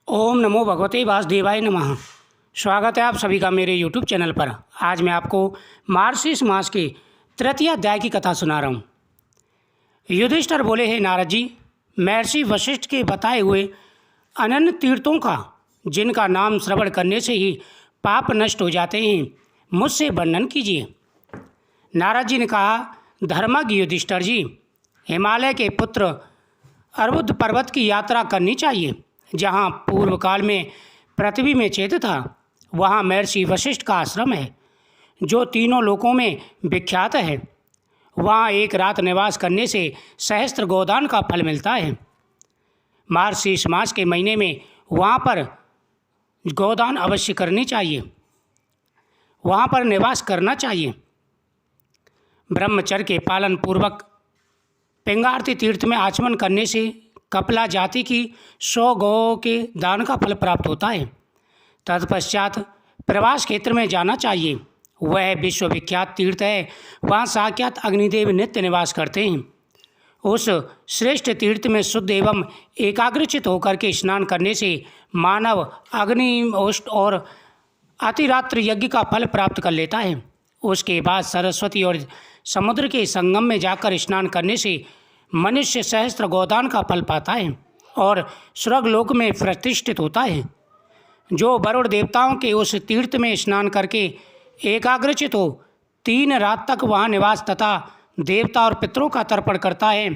ओम नमो भगवते वासुदेवाय नमः। स्वागत है आप सभी का मेरे YouTube चैनल पर। आज मैं आपको मार्गशीर्ष मास के तृतीय अध्याय की कथा सुना रहा हूँ। युधिष्ठिर बोले, हे नारद जी, महर्षि वशिष्ठ के बताए हुए अनन्य तीर्थों का, जिनका नाम श्रवण करने से ही पाप नष्ट हो जाते हैं, मुझसे वर्णन कीजिए। नारद जी ने कहा, धर्मज्ञ युधिष्ठिर जी, हिमालय के पुत्र अर्बुद पर्वत की यात्रा करनी चाहिए। जहाँ पूर्व काल में पृथ्वी में चैत्य था, वहाँ महर्षि वशिष्ठ का आश्रम है, जो तीनों लोकों में विख्यात है। वहाँ एक रात निवास करने से सहस्त्र गोदान का फल मिलता है। मार्गशीर्ष मास के महीने में वहाँ पर गोदान अवश्य करनी चाहिए, वहाँ पर निवास करना चाहिए। ब्रह्मचर्य के पालन पूर्वक पिंगारती तीर्थ में आचमन करने से कपिला जाति की 100 गौ के दान का फल प्राप्त होता है। तत्पश्चात प्रवास क्षेत्र में जाना चाहिए। वह विश्वविख्यात तीर्थ है, वहाँ साक्षात अग्निदेव नित्य निवास करते हैं। उस श्रेष्ठ तीर्थ में शुद्ध एवं एकाग्रचित होकर के स्नान करने से मानव अग्नि ओष्ठ और अतिरात्र यज्ञ का फल प्राप्त कर लेता है। उसके बाद सरस्वती और समुद्र के संगम में जाकर स्नान करने से मनुष्य सहस्त्र गोदान का फल पाता है और स्वर्गलोक में प्रतिष्ठित होता है। जो वरुण देवताओं के उस तीर्थ में स्नान करके एकाग्रचित हो 3 रात तक वहाँ निवास तथा देवता और पितरों का तर्पण करता है,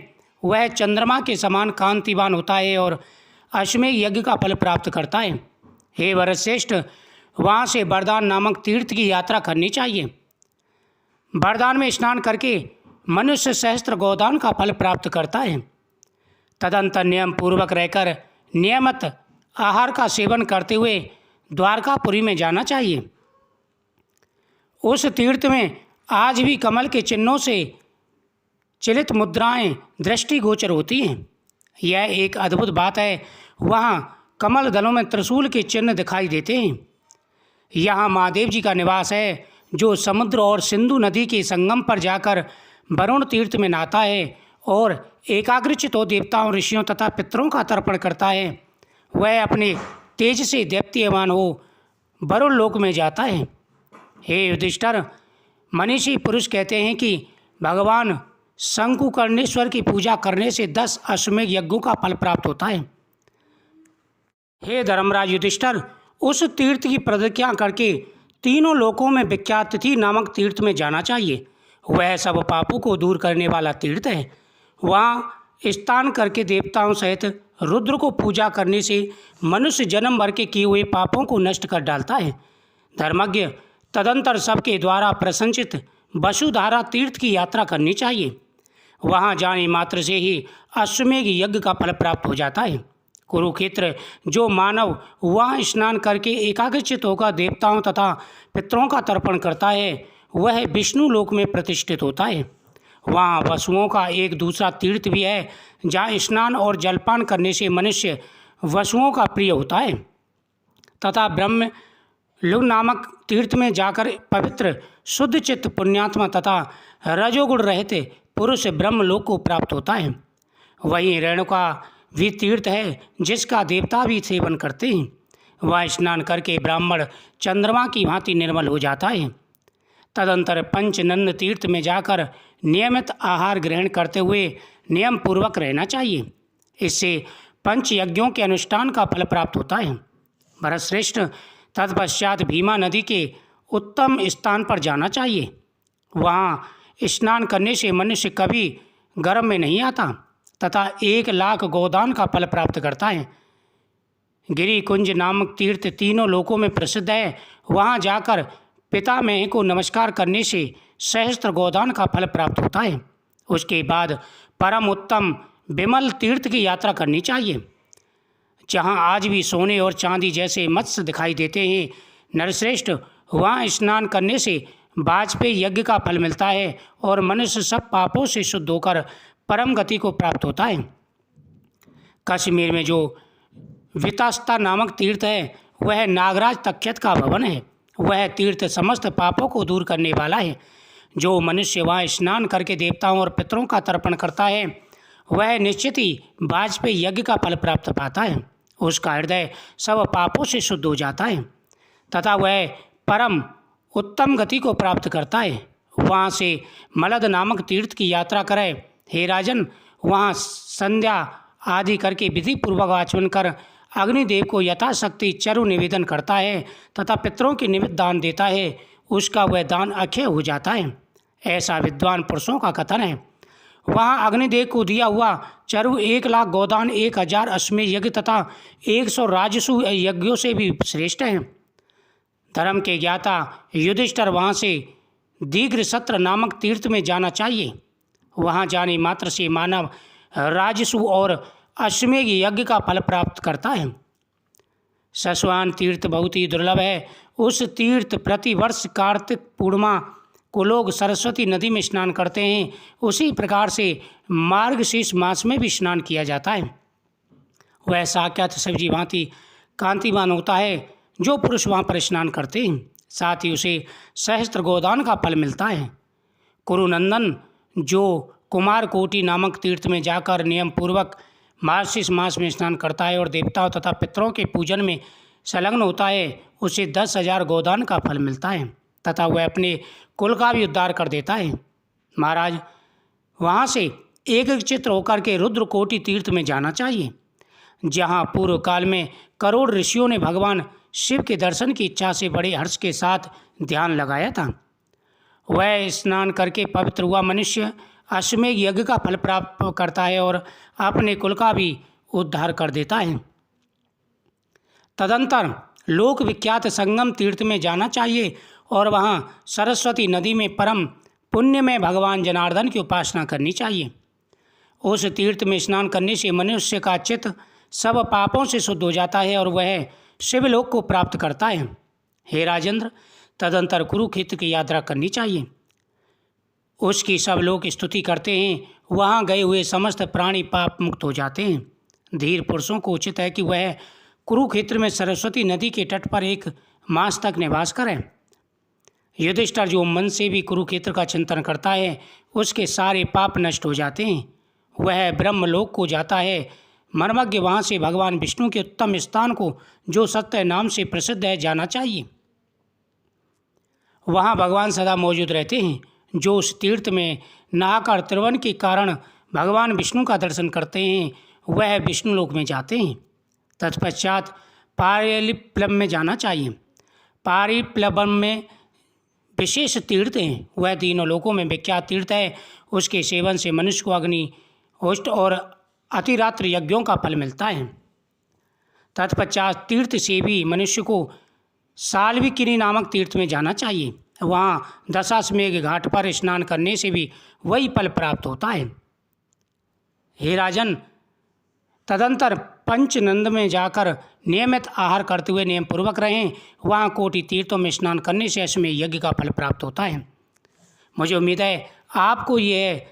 वह चंद्रमा के समान कांतिवान होता है और अश्वमेध यज्ञ का फल प्राप्त करता है। हे वरश्रेष्ठ, वहाँ से बरदान नामक तीर्थ की यात्रा करनी चाहिए। बरदान में स्नान करके मनुष्य सहस्त्र गोदान का फल प्राप्त करता है। तदंतर नियम पूर्वक रहकर नियमित आहार का सेवन करते हुए द्वारकापुरी में जाना चाहिए। उस तीर्थ में आज भी कमल के चिन्हों से चिलित मुद्राएं दृष्टिगोचर होती हैं। यह एक अद्भुत बात है। वहाँ कमल दलों में त्रिशूल के चिन्ह दिखाई देते हैं। यहाँ महादेव जी का निवास है, जो समुद्र और सिंधु नदी के संगम पर जाकर वरुण तीर्थ में नहाता है और एकाग्रचित हो देवताओं, ऋषियों तथा पितरों का तर्पण करता है। वह अपने तेज से दीप्यमान हो वरुण लोक में जाता है। हे युधिष्ठिर, मनीषी पुरुष कहते हैं कि भगवान शंकुकर्णेश्वर की पूजा करने से 10 अश्वमेध यज्ञों का फल प्राप्त होता है। हे धर्मराज युधिष्ठिर, उस तीर्थ की प्रतिज्ञा करके तीनों लोकों में विख्यात तिथि नामक तीर्थ में जाना चाहिए। वह सब पापों को दूर करने वाला तीर्थ है। वहाँ स्नान करके देवताओं सहित रुद्र को पूजा करने से मनुष्य जन्म भर के किए हुए पापों को नष्ट कर डालता है। धर्मज्ञ, तदंतर सबके द्वारा प्रशंसित वसुधारा तीर्थ की यात्रा करनी चाहिए। वहाँ जाने मात्र से ही अश्वमेध यज्ञ का फल प्राप्त हो जाता है। कुरुक्षेत्र, जो मानव वहाँ स्नान करके एकाग्रचित होकर देवताओं तथा पितरों का तर्पण करता है, वह विष्णु लोक में प्रतिष्ठित होता है। वहाँ वसुओं का एक दूसरा तीर्थ भी है, जहाँ स्नान और जलपान करने से मनुष्य वसुओं का प्रिय होता है तथा ब्रह्म लोक नामक तीर्थ में जाकर पवित्र शुद्ध चित्त पुण्यात्मा तथा रजोगुण रहित पुरुष ब्रह्मलोक को प्राप्त होता है। वहीं रेणुका भी तीर्थ है, जिसका देवता भी सेवन करते हैं। वह स्नान करके ब्राह्मण चंद्रमा की भांति निर्मल हो जाता है। तदंतर पंचनंद तीर्थ में जाकर नियमित आहार ग्रहण करते हुए नियम पूर्वक रहना चाहिए। इससे पंच यज्ञों के अनुष्ठान का फल प्राप्त होता है। भरतश्रेष्ठ, तत्पश्चात भीमा नदी के उत्तम स्थान पर जाना चाहिए। वहाँ स्नान करने से मनुष्य कभी गर्भ में नहीं आता तथा 1 लाख गोदान का फल प्राप्त करता है। गिरि कुंज नामक तीर्थ तीनों लोकों में प्रसिद्ध है। वहाँ जाकर पितामह को नमस्कार करने से सहस्त्र गोदान का फल प्राप्त होता है। उसके बाद परम उत्तम विमल तीर्थ की यात्रा करनी चाहिए, जहाँ आज भी सोने और चांदी जैसे मत्स्य दिखाई देते हैं। नरश्रेष्ठ, वहाँ स्नान करने से वाजपेयी यज्ञ का फल मिलता है और मनुष्य सब पापों से शुद्ध होकर परम गति को प्राप्त होता है। कश्मीर में जो वितास्ता नामक तीर्थ है, वह नागराज तक्षत का भवन है। वह तीर्थ समस्त पापों को दूर करने वाला है। जो मनुष्य वहाँ स्नान करके देवताओं और पितरों का तर्पण करता है, वह निश्चित ही वाजपेयी यज्ञ का फल प्राप्त पाता है। उसका हृदय सब पापों से शुद्ध हो जाता है तथा वह परम उत्तम गति को प्राप्त करता है। वहाँ से मलद नामक तीर्थ की यात्रा करे। हे राजन, वहाँ संध्या आदि करके विधि पूर्वक आचमन कर अग्निदेव को यथाशक्ति चरु निवेदन करता है तथा पितरों के निमित्त दान देता है। उसका वह दान अक्षय हो जाता है, ऐसा विद्वान पुरुषों का कथन है। वहाँ अग्निदेव को दिया हुआ चरु 1,00,000 गोदान, 1,000 अश्वमेध यज्ञ तथा 100 राजसु यज्ञों से भी श्रेष्ठ है। धर्म के ज्ञाता युधिष्ठिर वहाँ से दीर्घ सत्र नामक तीर्थ में जाना चाहिए। वहाँ जाने मात्र से मानव राजसु और अश्वमेध यज्ञ का फल प्राप्त करता है। सस्वान तीर्थ बहुत ही दुर्लभ है। उस तीर्थ प्रतिवर्ष कार्तिक पूर्णिमा को लोग सरस्वती नदी में स्नान करते हैं। उसी प्रकार से मार्गशीर्ष मास में भी स्नान किया जाता है। वह साक्षात सब्जी भांति कांतिमान होता है। जो पुरुष वहाँ पर स्नान करते हैं, साथ ही उसे सहस्त्र गोदान का फल मिलता है। कुरुनंदन जो कुमार कोटि नामक तीर्थ में जाकर नियम पूर्वक मार्गशीर्ष मास में स्नान करता है और देवताओं तथा पितरों के पूजन में संलग्न होता है, उसे 10,000 गोदान का फल मिलता है तथा वह अपने कुल का भी उद्धार कर देता है। महाराज, वहाँ से एक चित्र होकर के रुद्रकोटि तीर्थ में जाना चाहिए, जहाँ पूर्व काल में करोड़ ऋषियों ने भगवान शिव के दर्शन की इच्छा से बड़े हर्ष के साथ ध्यान लगाया था। वह स्नान करके पवित्र हुआ मनुष्य अश्वमेध यज्ञ का फल प्राप्त करता है और अपने कुल का भी उद्धार कर देता है। तदंतर लोक विख्यात संगम तीर्थ में जाना चाहिए और वहाँ सरस्वती नदी में परम पुण्य में भगवान जनार्दन की उपासना करनी चाहिए। उस तीर्थ में स्नान करने से मनुष्य का चित्त सब पापों से शुद्ध हो जाता है और वह शिवलोक को प्राप्त करता है। हे राजेंद्र, तदंतर कुरुक्षेत्र की यात्रा करनी चाहिए। उसकी सब लोग स्तुति करते हैं। वहाँ गए हुए समस्त प्राणी पाप मुक्त हो जाते हैं। धीर पुरुषों को उचित है कि वह कुरुक्षेत्र में सरस्वती नदी के तट पर 1 मास तक निवास करें। युधिष्ठिर जो मन से भी कुरुक्षेत्र का चिंतन करता है, उसके सारे पाप नष्ट हो जाते हैं। वह ब्रह्मलोक को जाता है। मर्मज्ञ वहाँ से भगवान विष्णु के उत्तम स्थान को, जो सत्य नाम से प्रसिद्ध है, जाना चाहिए। वहाँ भगवान सदा मौजूद रहते हैं। जो उस तीर्थ में नहाकर त्रिवन के कारण भगवान विष्णु का दर्शन करते हैं, वह विष्णु लोक में जाते हैं। तत्पश्चात पारिप्लव में जाना चाहिए। पारिप्लव में विशेष तीर्थ हैं। वह तीनों लोकों में विख्यात तीर्थ है। उसके सेवन से मनुष्य को अग्नि, होष्ट और अतिरात्र यज्ञों का फल मिलता है। तत्पश्चात तीर्थ से भी मनुष्य को साल्विकिनी नामक तीर्थ में जाना चाहिए। वहाँ दशाश्वमेध घाट पर स्नान करने से भी वही फल प्राप्त होता है। हे राजन, तदंतर पंचनंद में जाकर नियमित आहार करते हुए नियम पूर्वक रहें। वहाँ कोटि तीर्थों में स्नान करने से अश्वमेध यज्ञ का फल प्राप्त होता है। मुझे उम्मीद है आपको यह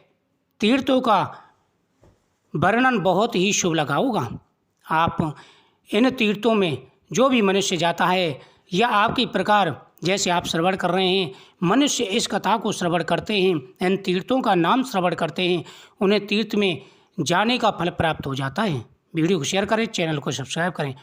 तीर्थों का वर्णन बहुत ही शुभ लगा होगा। आप इन तीर्थों में जो भी मनुष्य जाता है, या आपकी प्रकार जैसे आप श्रवण कर रहे हैं, मनुष्य इस कथा को श्रवण करते हैं, इन तीर्थों का नाम श्रवण करते हैं, उन्हें तीर्थ में जाने का फल प्राप्त हो जाता है। वीडियो को शेयर करें, चैनल को सब्सक्राइब करें।